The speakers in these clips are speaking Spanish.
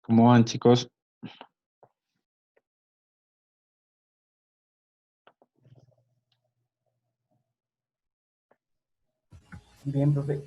¿Cómo van, chicos? Bien, profe.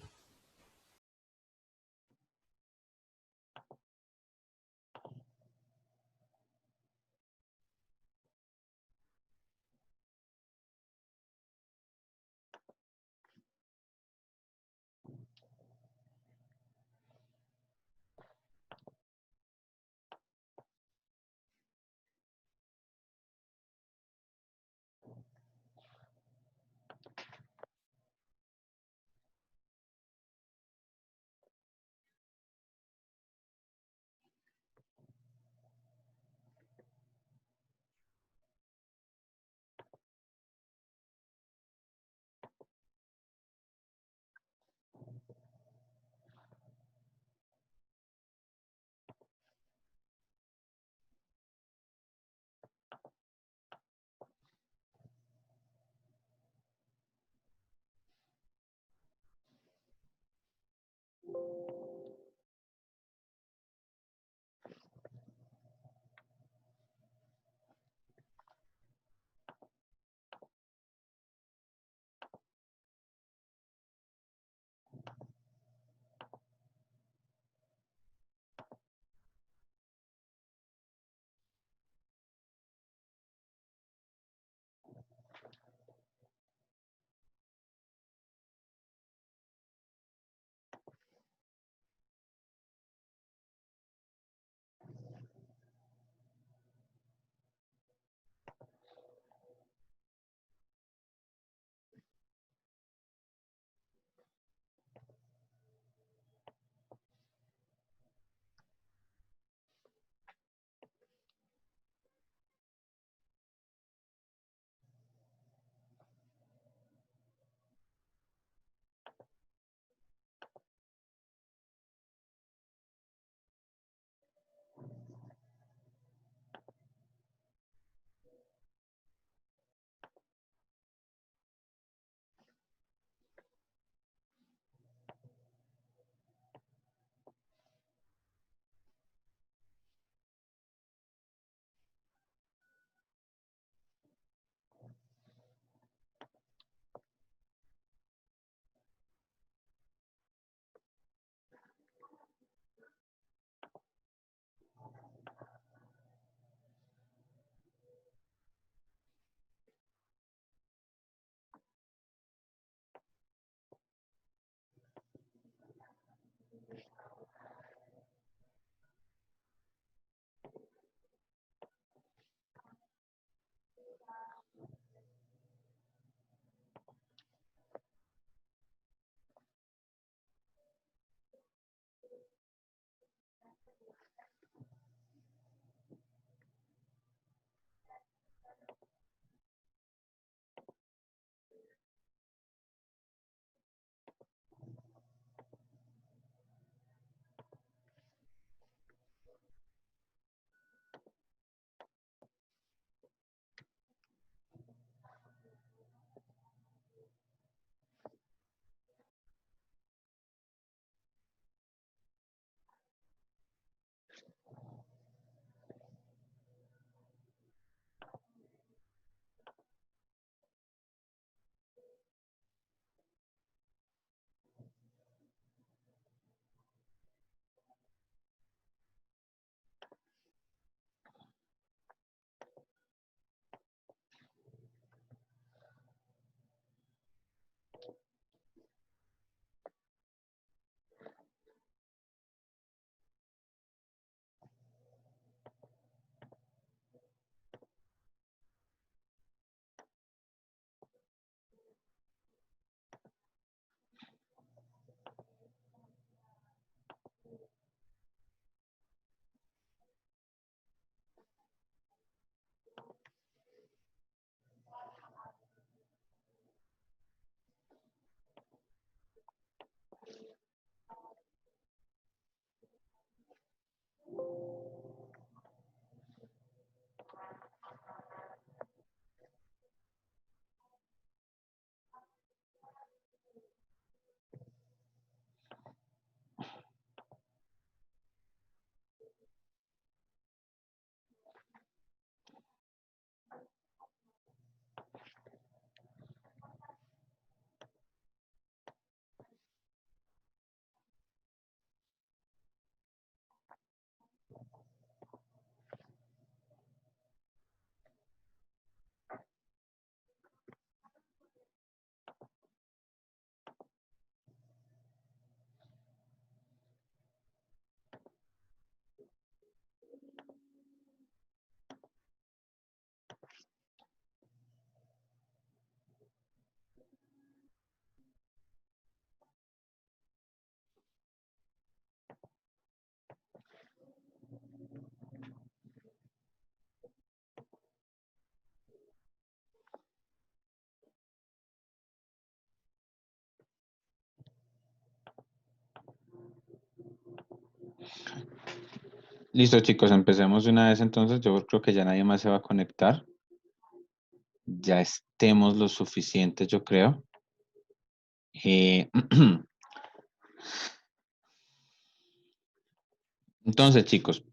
Listo, chicos, empecemos de una vez entonces. Yo creo que ya nadie más se va a conectar. Ya estemos lo suficiente, yo creo. Eh, Entonces, chicos,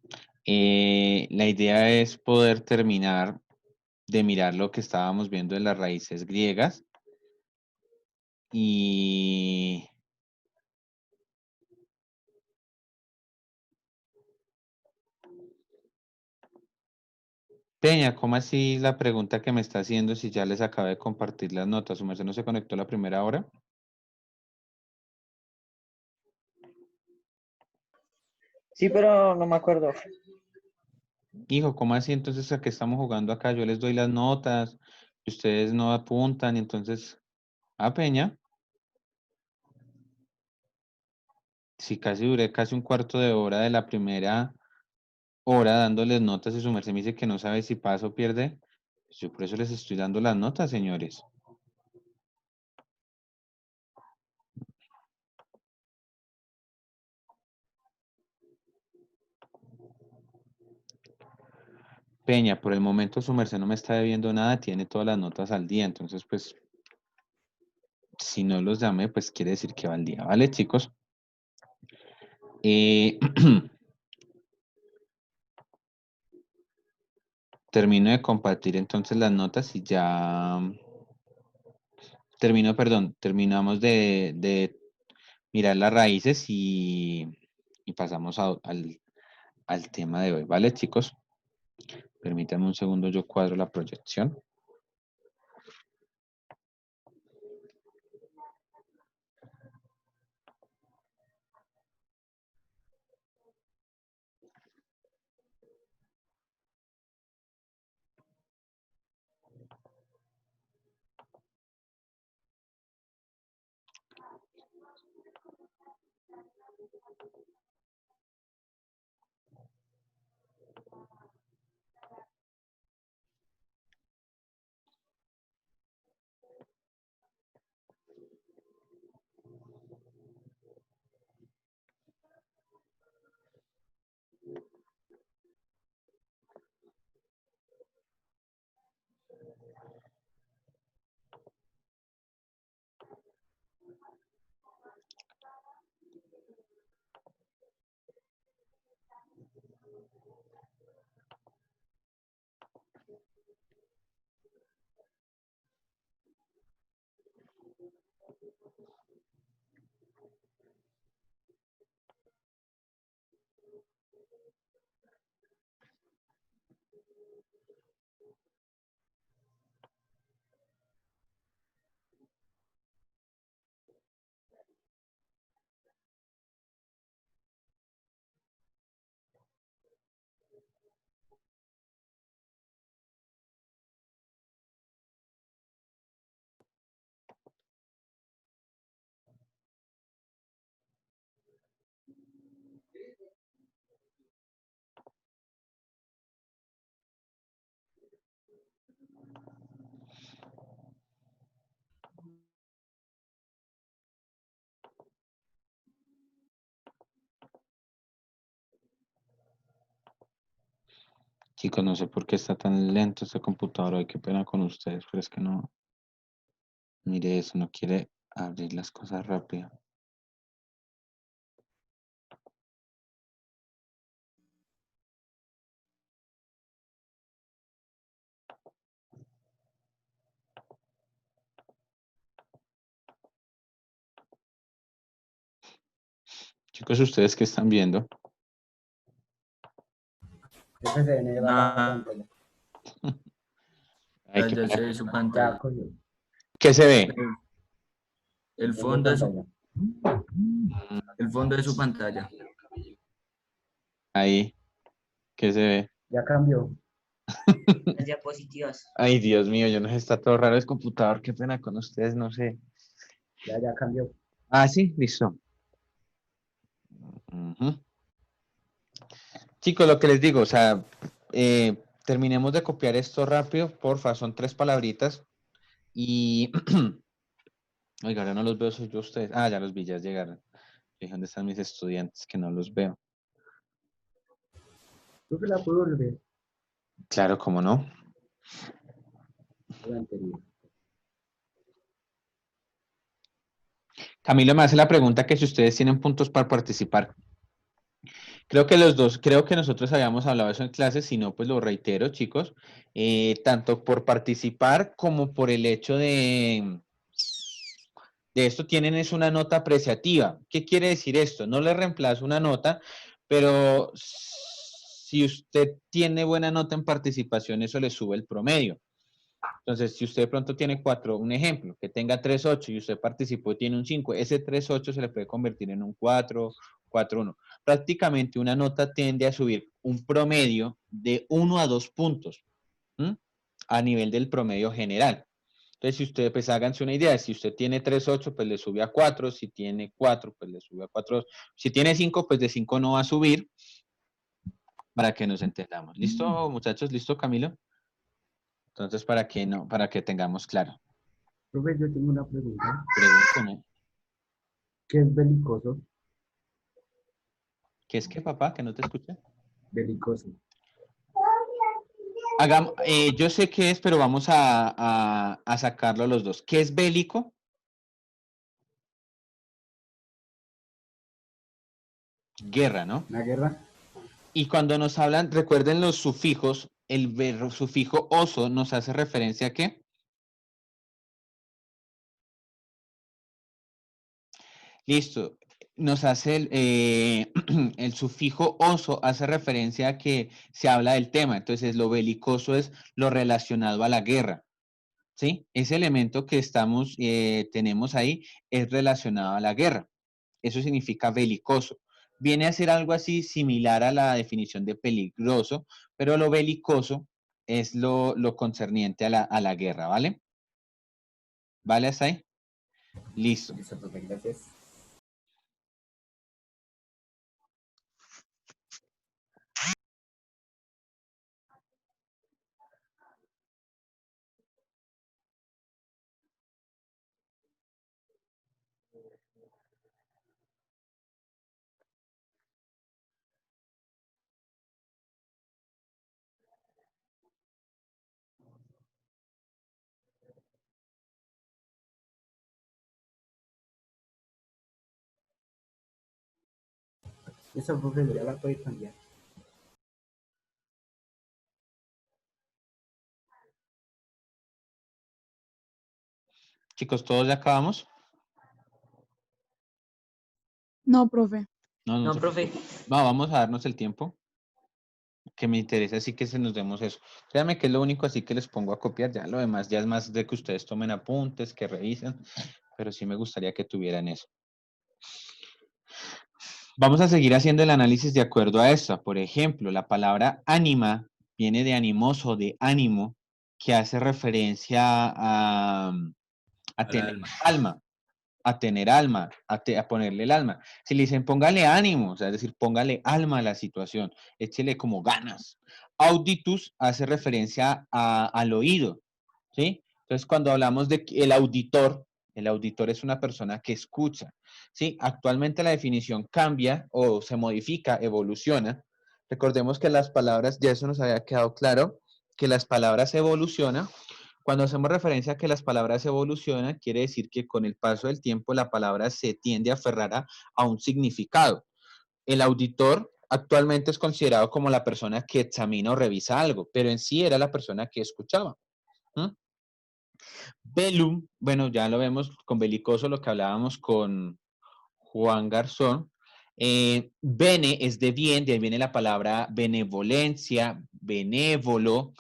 la idea es poder terminar de mirar lo que estábamos viendo de las raíces griegas y Peña, ¿cómo así la pregunta que me está haciendo si ya les acabé de compartir las notas? ¿Su merced no se conectó la primera hora? Sí, pero no me acuerdo. Hijo, ¿cómo así entonces a qué estamos jugando acá? Yo les doy las notas y ustedes no apuntan y entonces, Peña, si casi duré casi un cuarto de hora de la primera hora dándoles notas y su merced me dice que no sabe si pasa o pierde, pues yo por eso les estoy dando las notas, señores. Peña, por el momento su merced no me está debiendo nada, tiene todas las notas al día, entonces pues si no los llamé, pues quiere decir que va al día, ¿vale, chicos? Eh, termino de compartir entonces las notas y ya terminamos de mirar las raíces y pasamos al tema de hoy, ¿vale, chicos? Permítanme un segundo, yo cuadro la proyección. Chicos, no sé por qué está tan lento este computador hoy, qué pena con ustedes, pero es que no, mire eso, no quiere abrir las cosas rápido. Chicos, ¿ustedes qué están viendo? Creo que se viene la Nada, pantalla. Ay, qué ya pena. se ve su Ya pantalla. cogió. ¿Qué se ve? El Viendo fondo de su, pantalla. el fondo de su pantalla. Ahí, ¿qué se ve? Ya cambió. Las diapositivas. Ay, Dios mío, yo no sé, está todo raro el computador, qué pena con ustedes, no sé. Ya cambió. Ah, sí, listo. Ujú. Chicos, lo que les digo, o sea, terminemos de copiar esto rápido, porfa, son 3 palabritas y... Oiga, ahora no los veo, soy yo ustedes. Ah, ya los vi, ya llegaron. Dije, ¿dónde están mis estudiantes? Que no los veo. Profe, la puedo volver Claro, cómo no. a la anterior. Camilo me hace la pregunta que si ustedes tienen puntos para participar. Creo que los dos, creo que nosotros habíamos hablado eso en clase, si no, pues lo reitero, chicos, tanto por participar como por el hecho de esto tienen es una nota apreciativa. ¿Qué quiere decir esto? No le reemplazo una nota, pero si usted tiene buena nota en participación, eso le sube el promedio. Entonces, si usted de pronto tiene 4, un ejemplo, que tenga 3.8 y usted participó y tiene un 5, ese 3.8 se le puede convertir en un 4, 4.1. Prácticamente una nota tiende a subir un promedio de 1 a 2 puntos, ¿m? A nivel del promedio general. Entonces, si usted, pues háganse una idea, si usted tiene 3.8, pues le sube a 4, si tiene 4, pues le sube a 4, si tiene 5, pues de 5 no va a subir, para que nos entendamos. ¿Listo, muchachos? ¿Listo, Camilo? Entonces, para que tengamos claro. Profe, yo tengo una pregunta. Pregúntame. ¿Qué es belicoso? ¿Qué es que, papá? Que no te escuché. Belicoso. Yo sé qué es, pero vamos a sacarlo los dos. ¿Qué es bélico? Guerra, ¿no? ¿Una guerra? Y cuando nos hablan, recuerden los sufijos, el verbo sufijo oso nos hace referencia a qué? Listo. Nos hace el sufijo oso hace referencia a que se habla del tema. Entonces, lo belicoso es lo relacionado a la guerra. ¿Sí? Ese elemento que tenemos ahí es relacionado a la guerra. Eso significa belicoso. Viene a ser algo así similar a la definición de peligroso, pero lo belicoso es lo concerniente a la guerra, ¿vale? ¿Vale hasta ahí? Listo. Listo, profe, gracias. Listo, profe, ya la puede cambiar. Chicos, ¿todos ya acabamos? No, profe. No, se profe. preocupen. Vamos a darnos el tiempo, que me interesa así que se nos demos eso. Créanme que es lo único así que les pongo a copiar, ya lo demás ya es más de que ustedes tomen apuntes, que revisen, pero sí me gustaría que tuvieran eso. Vamos a seguir haciendo el análisis de acuerdo a esto. Por ejemplo, la palabra ánima viene de animoso, de ánimo, que hace referencia a tener alma, a tener alma, a ponerle el alma. Si le dicen póngale ánimo, o sea, es decir, póngale alma a la situación, échele como ganas. Auditus hace referencia al oído, ¿sí? Entonces, cuando hablamos de el auditor es una persona que escucha, ¿sí? Actualmente la definición cambia o se modifica, evoluciona. Recordemos que las palabras, ya eso nos había quedado claro, que las palabras evolucionan. Cuando hacemos referencia a que las palabras evolucionan, quiere decir que con el paso del tiempo la palabra se tiende a aferrar a un significado. El auditor actualmente es considerado como la persona que examina o revisa algo, pero en sí era la persona que escuchaba. Velum, bueno, ya lo vemos con belicoso, lo que hablábamos con Juan Garzón. Bene es de bien, de ahí viene la palabra benevolencia, benévolo,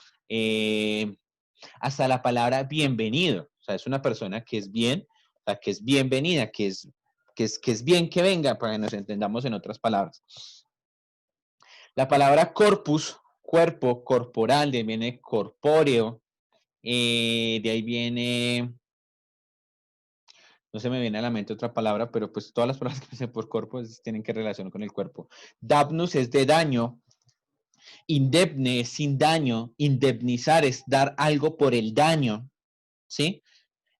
hasta la palabra bienvenido. O sea, es una persona que es bien, o sea, que es bienvenida, que es bien que venga, para que nos entendamos en otras palabras. La palabra corpus, cuerpo, corporal, de ahí viene corpóreo, de ahí viene, no se me viene a la mente otra palabra, pero pues todas las palabras que empiezan por cuerpo tienen que relacionar con el cuerpo. Damnus es de daño, indemne es sin daño, indemnizar es dar algo por el daño, ¿sí?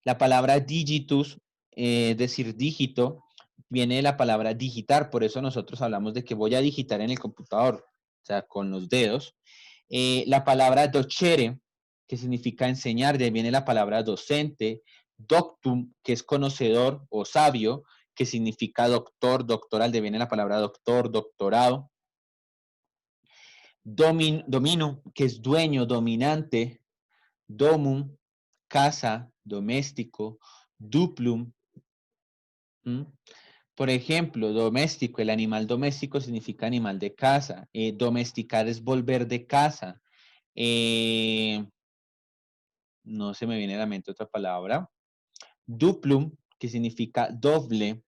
La palabra digitus, es decir, dígito, viene de la palabra digitar, por eso nosotros hablamos de que voy a digitar en el computador. o sea, con los dedos. La palabra docere, que significa enseñar, de ahí viene la palabra docente. Doctum, que es conocedor o sabio, que significa doctor, doctoral, de ahí viene la palabra doctor, doctorado. Domino, que es dueño, dominante. Domum, casa, doméstico. Duplum. Por ejemplo, doméstico, el animal doméstico significa animal de casa. Domesticar es volver de casa. No se me viene a la mente otra palabra. Duplum, que significa doble.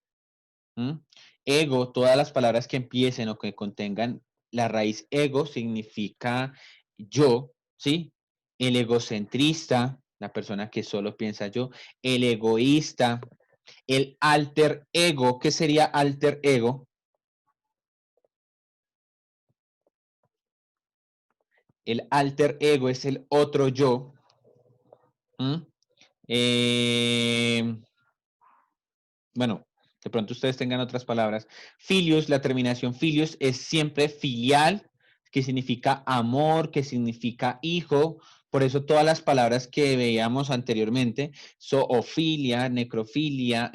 Ego, todas las palabras que empiecen o que contengan la raíz ego significa yo, ¿sí? El egocentrista, la persona que solo piensa yo. El egoísta. El alter ego, ¿qué sería alter ego? El alter ego es el otro yo. Bueno, de pronto ustedes tengan otras palabras. Filius, la terminación filius es siempre filial, que significa amor, que significa hijo. Por eso todas las palabras que veíamos anteriormente, zoofilia, necrofilia,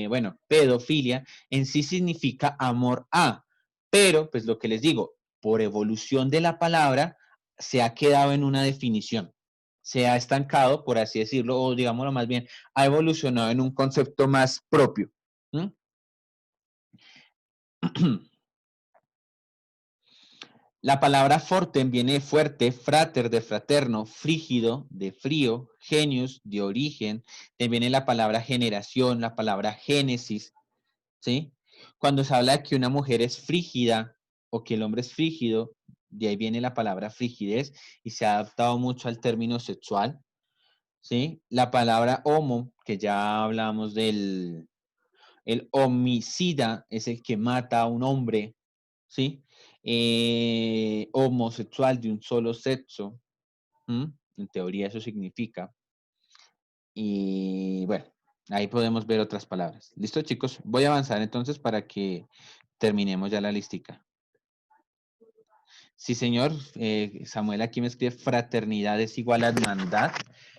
bueno, pedofilia, en sí significa amor a. Pero, pues lo que les digo, por evolución de la palabra, se ha quedado en una definición. Se ha estancado, por así decirlo, o digámoslo más bien, ha evolucionado en un concepto más propio. La palabra fortem viene de fuerte, frater de fraterno, frígido de frío, genius de origen, de viene la palabra generación, la palabra génesis, ¿sí? Cuando se habla de que una mujer es frígida o que el hombre es frígido, de ahí viene la palabra frigidez y se ha adaptado mucho al término sexual, ¿sí? La palabra homo, que ya hablamos del el homicida, es el que mata a un hombre, ¿sí? Homosexual de un solo sexo, en teoría eso significa. Y bueno, ahí podemos ver otras palabras. ¿Listo, chicos? Voy a avanzar entonces para que terminemos ya la listica. Sí, señor. Samuel aquí me escribe fraternidad es igual a hermandad,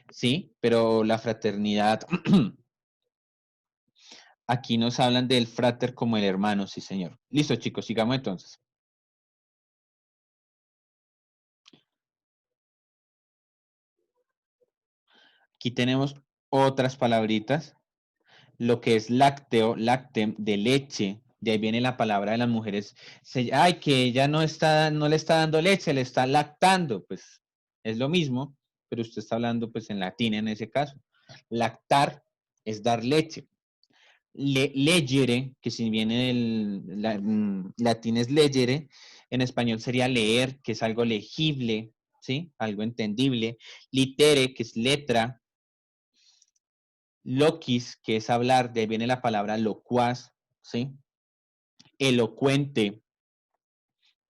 sí, pero la fraternidad, aquí nos hablan del frater como el hermano, sí, señor. Listo, chicos, sigamos entonces. Aquí tenemos otras palabritas. Lo que es lácteo, láctem, de leche. De ahí viene la palabra de las mujeres. Ay, que ella no le está dando leche, le está lactando. Pues es lo mismo, pero usted está hablando pues en latín en ese caso. Lactar es dar leche. Legere, que si viene del latín es legere, en español sería leer, que es algo legible, ¿sí? Algo entendible. Litere, que es letra. Loquis, que es hablar, de ahí viene la palabra locuaz, ¿sí? Elocuente,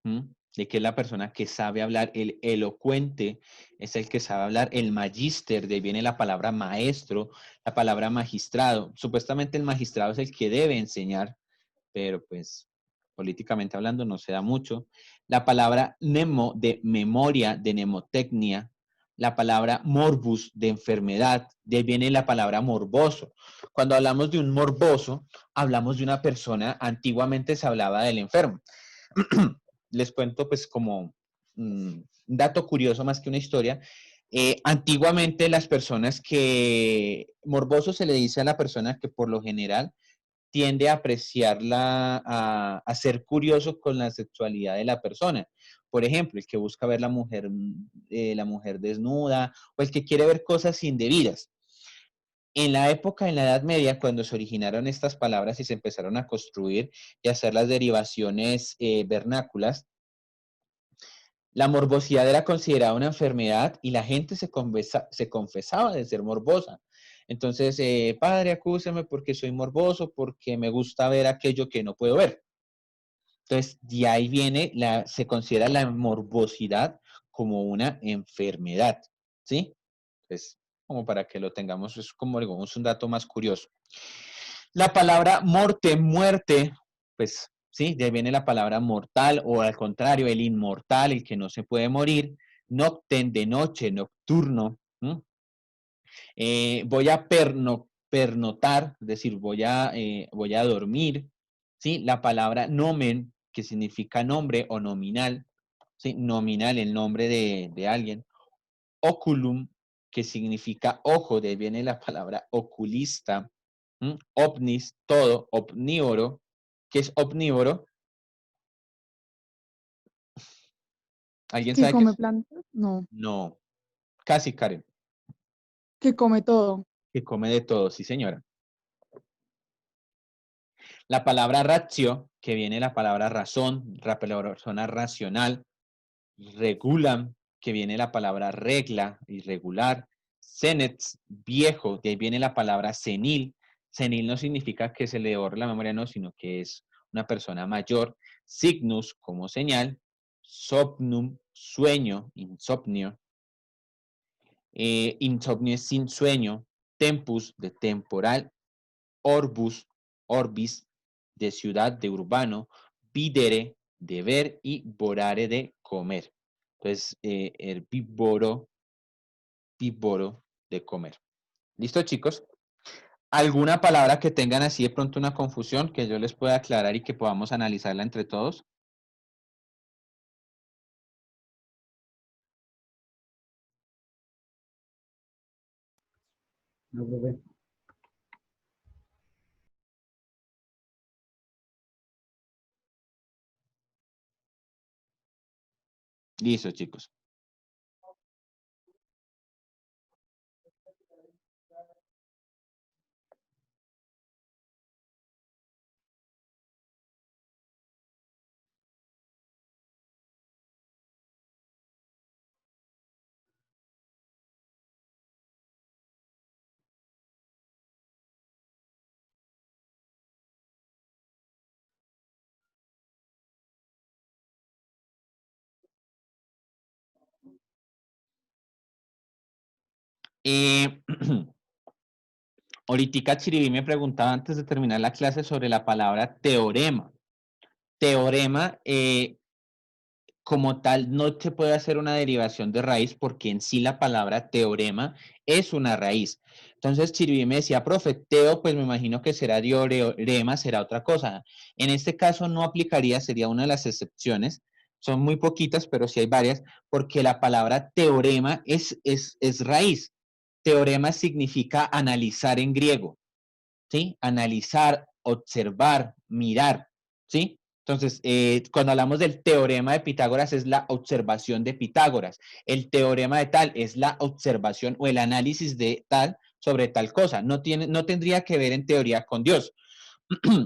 de que es la persona que sabe hablar. El elocuente es el que sabe hablar. El magíster, de ahí viene la palabra maestro, la palabra magistrado. Supuestamente el magistrado es el que debe enseñar, pero pues políticamente hablando no se da mucho. La palabra nemo, de memoria, de mnemotecnia. La palabra morbus, de enfermedad, de ahí viene la palabra morboso. Cuando hablamos de un morboso, hablamos de una persona, antiguamente se hablaba del enfermo. Les cuento pues como un dato curioso más que una historia. Antiguamente las personas que, morboso se le dice a la persona que por lo general tiende a apreciarla, a ser curioso con la sexualidad de la persona. Por ejemplo, el que busca ver la mujer desnuda o el que quiere ver cosas indebidas. En la época, en la Edad Media, cuando se originaron estas palabras y se empezaron a construir y hacer las derivaciones vernáculas, la morbosidad era considerada una enfermedad y la gente se confesaba de ser morbosa. Entonces, padre, acúseme porque soy morboso, porque me gusta ver aquello que no puedo ver. Entonces, de ahí viene, se considera la morbosidad como una enfermedad, ¿sí? Entonces, como para que lo tengamos, es como digamos un dato más curioso. La palabra morte, muerte, pues ¿sí? De ahí viene la palabra mortal, o al contrario, el inmortal, el que no se puede morir. Nocten, de noche, nocturno. Voy a pernotar, es decir, voy a dormir, ¿sí? La palabra nomen, que significa nombre o nominal, ¿sí? Nominal, el nombre de alguien. Oculum, que significa ojo, de ahí viene la palabra oculista. Ovnis, todo, omnívoro. ¿Qué es omnívoro? ¿Alguien ¿Que sabe qué come es? plantas? No. No, casi, Karen, ¿Que come todo? que come de todo, sí señora. La palabra ratio, que viene de la palabra razón, la persona racional. Regulam, que viene de la palabra regla, irregular. Senets, viejo, de ahí viene la palabra senil. Senil no significa que se le borre la memoria, no, sino que es una persona mayor. Signus, como señal. Somnum, sueño, insomnio. Insomnio es sin sueño. Tempus, de temporal. Orbus, orbis, de ciudad, de urbano. Videre, de ver, y vorare, de comer. Entonces, herbívoro, vívoro, de comer. ¿Listo, chicos? ¿Alguna palabra que tengan así de pronto una confusión que yo les pueda aclarar y que podamos analizarla entre todos? No, profe. Listo, chicos. Ahorita Chiribi me preguntaba antes de terminar la clase sobre la palabra teorema. Teorema, como tal, no se puede hacer una derivación de raíz porque en sí la palabra teorema es una raíz. Entonces Chiribi me decía, profe, teo, pues me imagino que será diorema, será otra cosa. En este caso no aplicaría, sería una de las excepciones. Son muy poquitas, pero sí hay varias, porque la palabra teorema es raíz. Teorema significa analizar en griego, ¿sí? Analizar, observar, mirar, ¿sí? Entonces, cuando hablamos del teorema de Pitágoras es la observación de Pitágoras. El teorema de tal es la observación o el análisis de tal sobre tal cosa. No tendría que ver en teoría con Dios.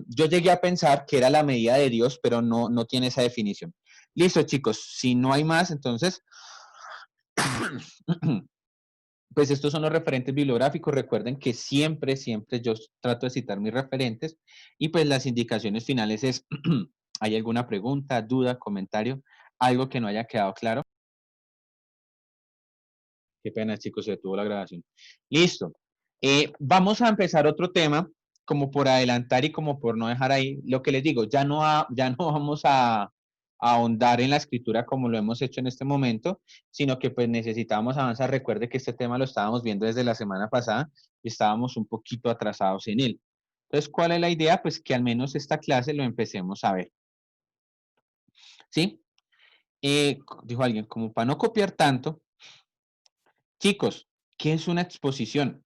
Yo llegué a pensar que era la medida de Dios, pero no tiene esa definición. Listo, chicos. Si no hay más, entonces, pues estos son los referentes bibliográficos. Recuerden que siempre yo trato de citar mis referentes y pues las indicaciones finales es, ¿hay alguna pregunta, duda, comentario, algo que no haya quedado claro? Qué pena, chicos, se detuvo la grabación. Listo. Vamos a empezar otro tema, como por adelantar y como por no dejar ahí. Lo que les digo, ya no vamos a ahondar en la escritura como lo hemos hecho en este momento, sino que pues necesitábamos avanzar. Recuerde que este tema lo estábamos viendo desde la semana pasada y estábamos un poquito atrasados en él. Entonces, ¿cuál es la idea? Pues que al menos esta clase lo empecemos a ver. ¿Sí? Dijo alguien, como para no copiar tanto, chicos, ¿qué es una exposición?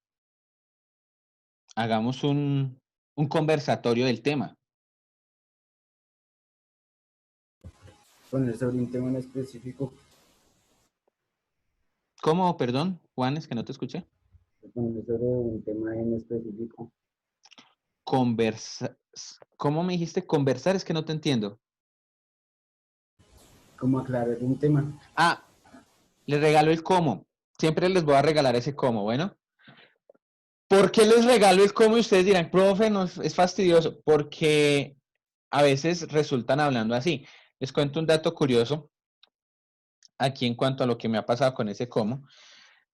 Hagamos un conversatorio del tema. Poner sobre un tema en específico. ¿Cómo? Perdón, Juan, es que no te escuché. Poner sobre un tema en específico. ¿Cómo me dijiste conversar? Es que no te entiendo. Como aclarar un tema. Ah, les regalo el cómo. Siempre les voy a regalar ese cómo, bueno. ¿Por qué les regalo el cómo? Y ustedes dirán, profe, no es fastidioso. Porque a veces resultan hablando así. Les cuento un dato curioso aquí en cuanto a lo que me ha pasado con ese cómo.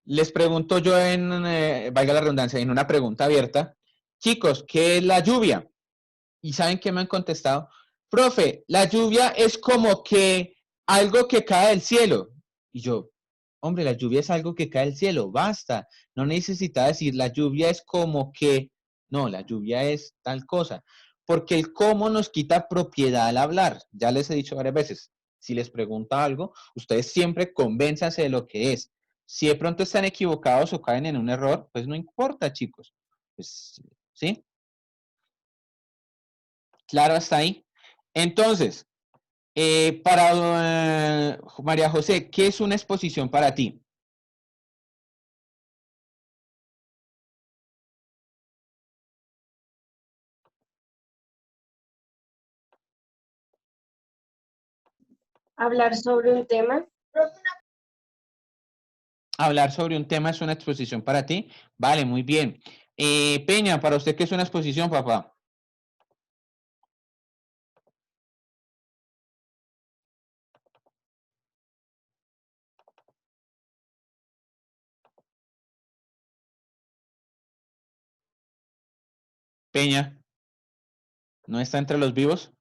Les pregunto yo valga la redundancia, en una pregunta abierta, chicos, ¿qué es la lluvia? ¿Y saben qué me han contestado? profe, la lluvia es como que algo que cae del cielo. Y yo, hombre, la lluvia es algo que cae del cielo, basta. No necesita decir la lluvia es como que, no, la lluvia es tal cosa. Porque el cómo nos quita propiedad al hablar. Ya les he dicho varias veces, si les pregunta algo, ustedes siempre convénzanse de lo que es. Si de pronto están equivocados o caen en un error, pues no importa, chicos. Pues, ¿sí? Claro, hasta ahí. Entonces, para María José, ¿qué es una exposición para ti? Hablar sobre un tema. Hablar sobre un tema es una exposición para ti. Vale, muy bien. Peña, ¿para usted qué es una exposición, papá? Peña, ¿no está entre los vivos?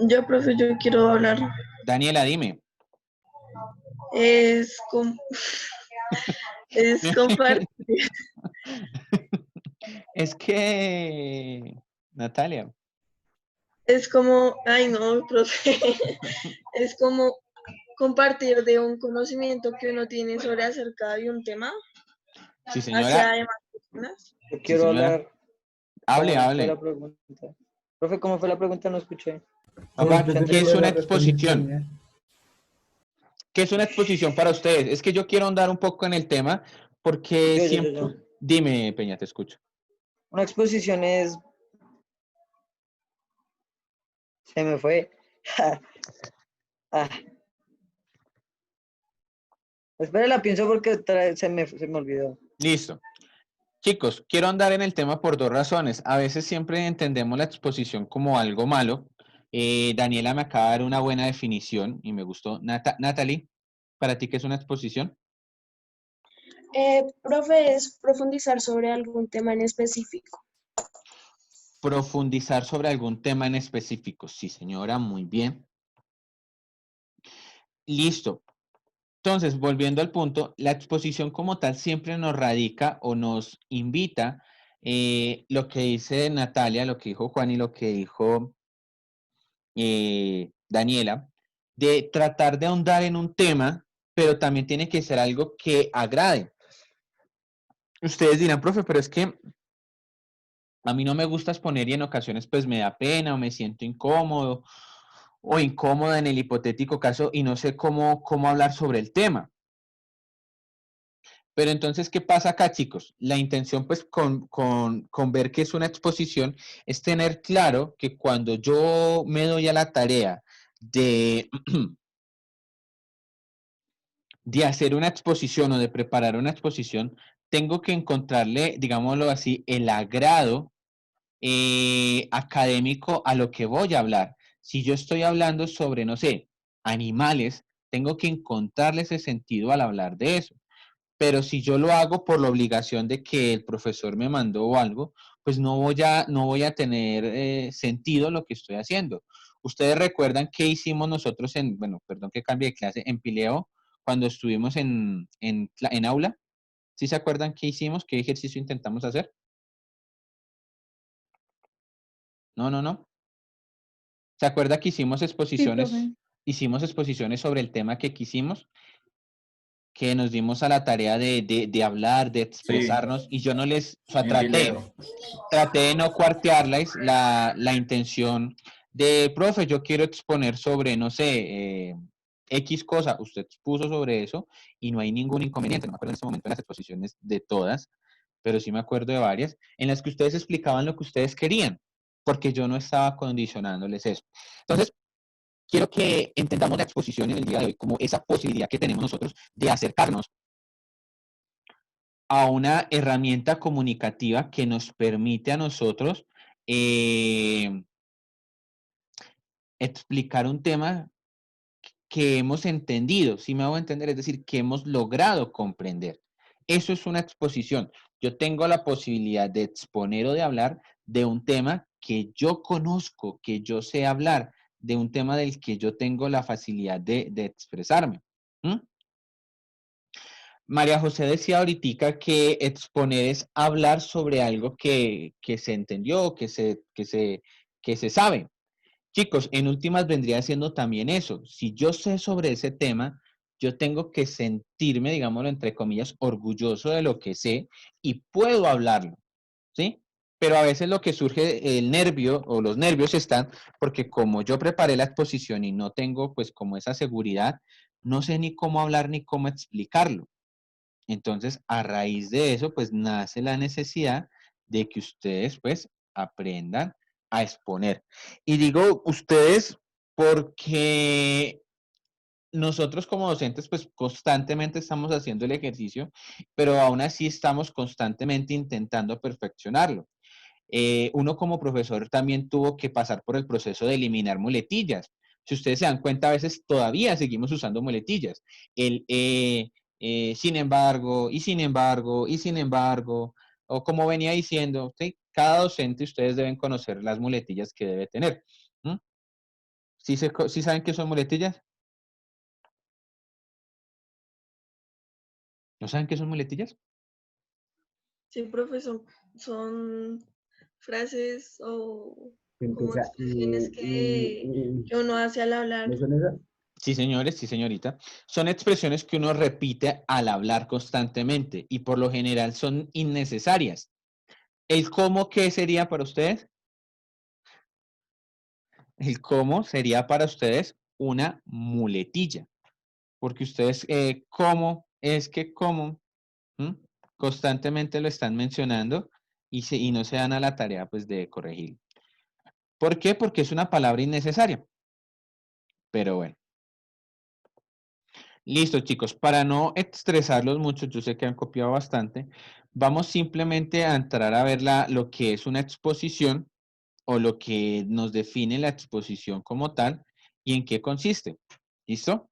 Yo, profe, yo quiero hablar. Daniela, dime. Es com- es compartir. Es que, Natalia, Es como, ay no, profe. Es como compartir de un conocimiento que uno tiene sobre acerca de un tema sí, hacia señora. demás personas. Yo Sí, quiero señora. hablar. Hable, ¿Cómo fue la hable. pregunta? Profe, ¿cómo fue la pregunta? No escuché. Papá, Yo ¿qué entendí es una la respuesta exposición? también. ¿Qué es una exposición para ustedes? Es que yo quiero ahondar un poco en el tema porque siempre... Yo. Dime, Peña, te escucho. Una exposición es. Se me fue. Ah. Espera, la pienso porque se me olvidó. Listo. Chicos, quiero andar en el tema por dos razones. A veces siempre entendemos la exposición como algo malo. Daniela me acaba de dar una buena definición y me gustó. Natalie, ¿para ti qué es una exposición? Profe, es profundizar sobre algún tema en específico. Profundizar sobre algún tema en específico. Sí, señora, muy bien. Listo. Entonces, volviendo al punto, la exposición como tal siempre nos radica o nos invita lo que dice Natalia, lo que dijo Juan y lo que dijo Daniela, de tratar de ahondar en un tema, pero también tiene que ser algo que agrade. Ustedes dirán, profe, pero es que a mí no me gusta exponer y en ocasiones pues me da pena o me siento incómodo o incómoda en el hipotético caso y no sé cómo hablar sobre el tema. Pero entonces, ¿qué pasa acá, chicos? La intención, pues, con ver que es una exposición, es tener claro que cuando yo me doy a la tarea de, de hacer una exposición o de preparar una exposición, tengo que encontrarle, digámoslo así, el agrado académico a lo que voy a hablar. Si yo estoy hablando sobre, no sé, animales, tengo que encontrarle ese sentido al hablar de eso. Pero si yo lo hago por la obligación de que el profesor me mandó o algo, pues no voy a tener sentido lo que estoy haciendo. Ustedes recuerdan qué hicimos nosotros bueno, perdón que cambie de clase, en Pileo, cuando estuvimos en aula. ¿Sí se acuerdan qué hicimos? ¿Qué ejercicio intentamos hacer? No. ¿Se acuerda que Sí, profe. hicimos exposiciones sobre el tema que quisimos? Que nos dimos a la tarea de hablar, de Sí, expresarnos, y yo no les, o sea, en Pileo. traté de no cuartearles la intención de, profe, yo quiero exponer sobre, no sé, X cosa, usted expuso sobre eso y no hay ningún inconveniente. No me acuerdo en este momento de las exposiciones de todas, pero sí me acuerdo de varias, en las que ustedes explicaban lo que ustedes querían, porque yo no estaba condicionándoles eso. Entonces, quiero que entendamos la exposición en el día de hoy como esa posibilidad que tenemos nosotros de acercarnos a una herramienta comunicativa que nos permite a nosotros explicar un tema que hemos entendido, si me hago entender, es decir, que hemos logrado comprender. Eso es una exposición. Yo tengo la posibilidad de exponer o de hablar de un tema que yo conozco, que yo sé hablar, de un tema del que yo tengo la facilidad de expresarme. ¿Mm? María José decía ahorita que exponer es hablar sobre algo que se entendió, que se sabe. Chicos, en últimas vendría siendo también eso. Si yo sé sobre ese tema, yo tengo que sentirme, digámoslo entre comillas, orgulloso de lo que sé y puedo hablarlo, ¿sí? Pero a veces lo que surge, el nervio o los nervios están porque como yo preparé la exposición y no tengo pues como esa seguridad, no sé ni cómo hablar ni cómo explicarlo. Entonces, a raíz de eso, pues nace la necesidad de que ustedes pues aprendan a exponer. Y digo ustedes porque nosotros como docentes pues constantemente estamos haciendo el ejercicio, pero aún así estamos constantemente intentando perfeccionarlo. Uno como profesor también tuvo que pasar por el proceso de eliminar muletillas. Si ustedes se dan cuenta, a veces todavía seguimos usando muletillas. El sin embargo, y sin embargo, y sin embargo, o como venía diciendo, ¿sí? Cada docente ustedes deben conocer las muletillas que debe tener. ¿Mm? ¿Sí saben qué son muletillas? ¿No saben qué son muletillas? Sí, profesor, son frases o Que como empieza expresiones que uno hace al hablar. ¿no son esas? Sí, señores, sí, señorita. Son expresiones que uno repite al hablar constantemente y por lo general son innecesarias. ¿El cómo qué sería para ustedes? El cómo sería para ustedes una muletilla. Porque ustedes, ¿cómo? Es que cómo, ¿m? Constantemente lo están mencionando y no se dan a la tarea pues de corregir. ¿Por qué? Porque es una palabra innecesaria. Pero bueno. Listo, chicos. Para no estresarlos mucho, yo sé que han copiado bastante, vamos simplemente a entrar a ver lo que es una exposición o lo que nos define la exposición como tal y en qué consiste. ¿Listo?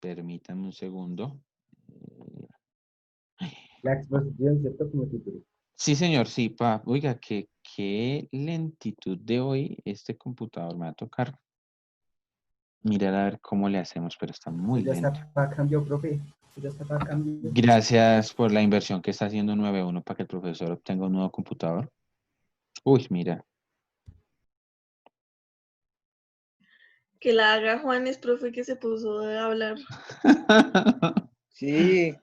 Permítanme un segundo. La exposición, ¿cierto? Como título. Sí, señor, sí. Oiga, qué lentitud de hoy este computador me va a tocar. Mirar a ver cómo le hacemos, pero está muy Ya lento. está para cambio, profe. Ya está para cambio. Gracias por la inversión que está haciendo 91 para que el profesor obtenga un nuevo computador. Uy, mira. Que la haga Juanes, profe, que se puso a hablar. Sí,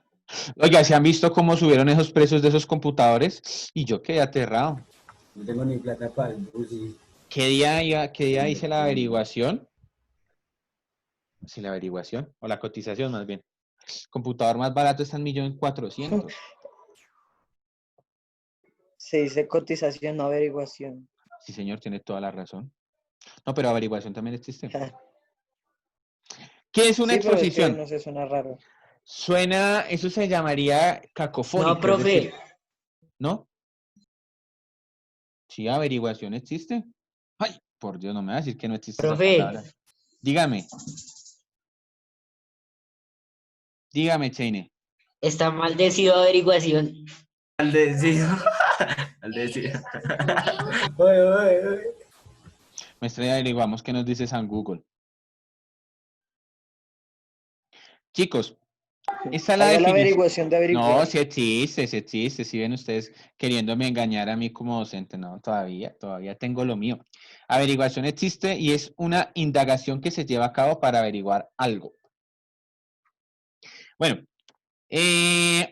Oiga, ¿se han visto cómo subieron esos precios de esos computadores? Y yo quedé aterrado. No tengo ni plata para el bus y... Qué día hice la averiguación? Sí, la averiguación, o la cotización más bien. Computador más barato está en 1.400.000. Se dice cotización, no averiguación. Sí, señor, tiene toda la razón. No, pero averiguación también existe. ¿Qué es una Sí, pero es que exposición? no sé, suena raro. Suena, eso se llamaría cacofónico, No, es profe. decir, ¿no? Sí, averiguación existe. Ay, por Dios, no me va a decir que no existe esa Profe, palabra. Dígame, Cheine. está maldecido averiguación. maldecido. Maldecido. Oye, oye, oye. Maestra, ya averiguamos qué nos dice San Google. Chicos, esa es la Haga la definición. averiguación de averiguar. No, sí existe, sí existe. Si ven ustedes queriéndome engañar a mí como docente, no, todavía tengo lo mío. Averiguación existe y es una indagación que se lleva a cabo para averiguar algo. Bueno, ¿qué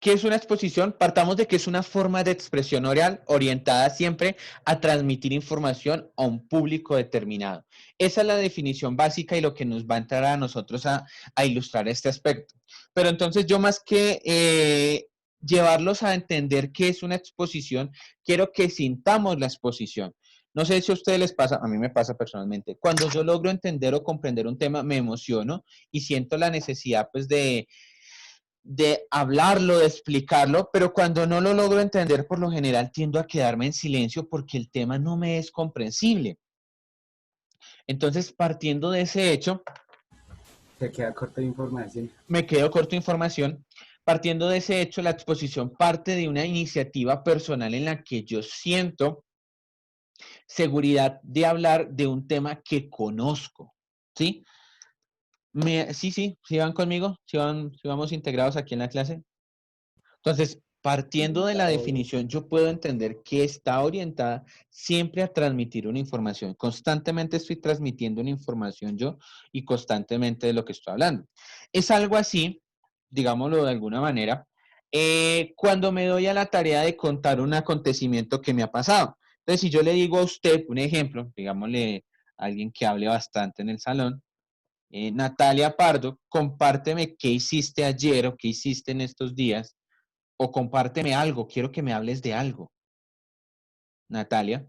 es una exposición? Partamos de que es una forma de expresión oral orientada siempre a transmitir información a un público determinado. Esa es la definición básica y lo que nos va a entrar a nosotros a ilustrar este aspecto. Pero entonces yo más que llevarlos a entender qué es una exposición, quiero que sintamos la exposición. No sé si a ustedes les pasa, a mí me pasa personalmente. Cuando yo logro entender o comprender un tema, me emociono y siento la necesidad pues de de hablarlo, de explicarlo, pero cuando no lo logro entender, por lo general tiendo a quedarme en silencio porque el tema no me es comprensible. Entonces, partiendo de ese hecho, Se queda corto de información. me quedo corto de información. Partiendo de ese hecho, la exposición parte de una iniciativa personal en la que yo siento seguridad de hablar de un tema que conozco, ¿sí? Sí, van conmigo, si vamos integrados aquí en la clase. Entonces, partiendo de la definición, yo puedo entender que está orientada siempre a transmitir una información. Constantemente estoy transmitiendo una información yo y constantemente de lo que estoy hablando. Es algo así, digámoslo de alguna manera, cuando me doy a la tarea de contar un acontecimiento que me ha pasado. Entonces, si yo le digo a usted un ejemplo, digámosle a alguien que hable bastante en el salón, Natalia Pardo, compárteme qué hiciste ayer o qué hiciste en estos días, o compárteme algo, quiero que me hables de algo. Natalia,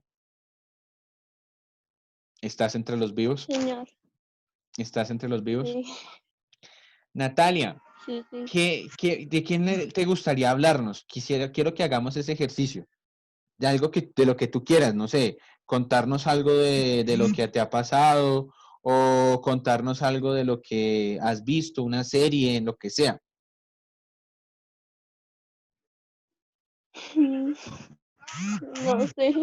¿estás entre los vivos? Señor. ¿Estás entre los vivos? Sí, Natalia, sí, sí. ¿de quién te gustaría hablarnos? Quiero que hagamos ese ejercicio, de algo de lo que tú quieras, no sé, contarnos algo de lo que te ha pasado, o contarnos algo de lo que has visto, una serie, en lo que sea. No sé.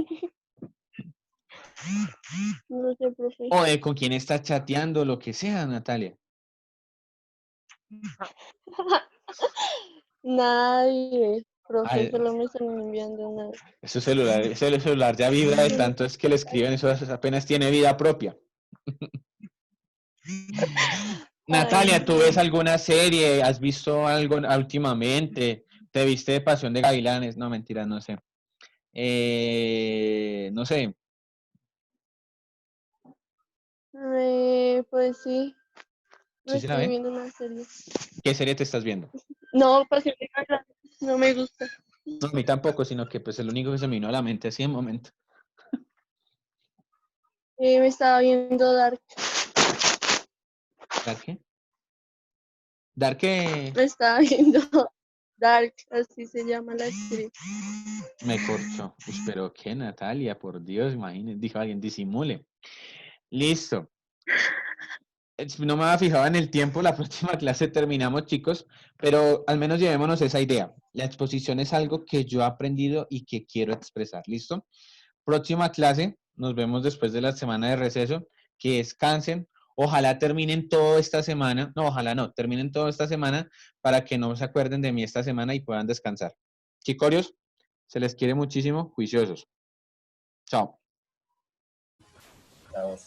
No sé, profe. O de con quién estás chateando, lo que sea, Natalia. Nadie. Profe, Ay, solo me están enviando nada. ese celular ya vibra de tanto es que le escriben, eso apenas tiene vida propia. Natalia, ¿tú ves no. alguna serie? ¿Has visto algo últimamente? ¿Te viste de Pasión de Gavilanes? No, mentira, no sé. No sé. Pues sí. Me ¿Sí se la estoy ven? viendo una serie. ¿Qué serie te estás viendo? No, Pasión de Gavilanes, no me gusta. No, a mí tampoco, sino que pues el único que se me vino a la mente así en momento. Me estaba viendo Dark. ¿Dark qué? ¿Dark qué? Me estaba viendo Dark, así se llama la serie. Me corchó. Uy, pero qué, Natalia, por Dios, imagínate, dijo alguien, disimule. Listo. No me había fijado en el tiempo, la próxima clase terminamos, chicos, pero al menos llevémonos esa idea. La exposición es algo que yo he aprendido y que quiero expresar, ¿listo? Próxima clase, nos vemos después de la semana de receso, que descansen. Ojalá terminen toda esta semana, no, ojalá no, terminen toda esta semana para que no se acuerden de mí esta semana y puedan descansar. Chicorios, se les quiere muchísimo, juiciosos. Chao. Chao.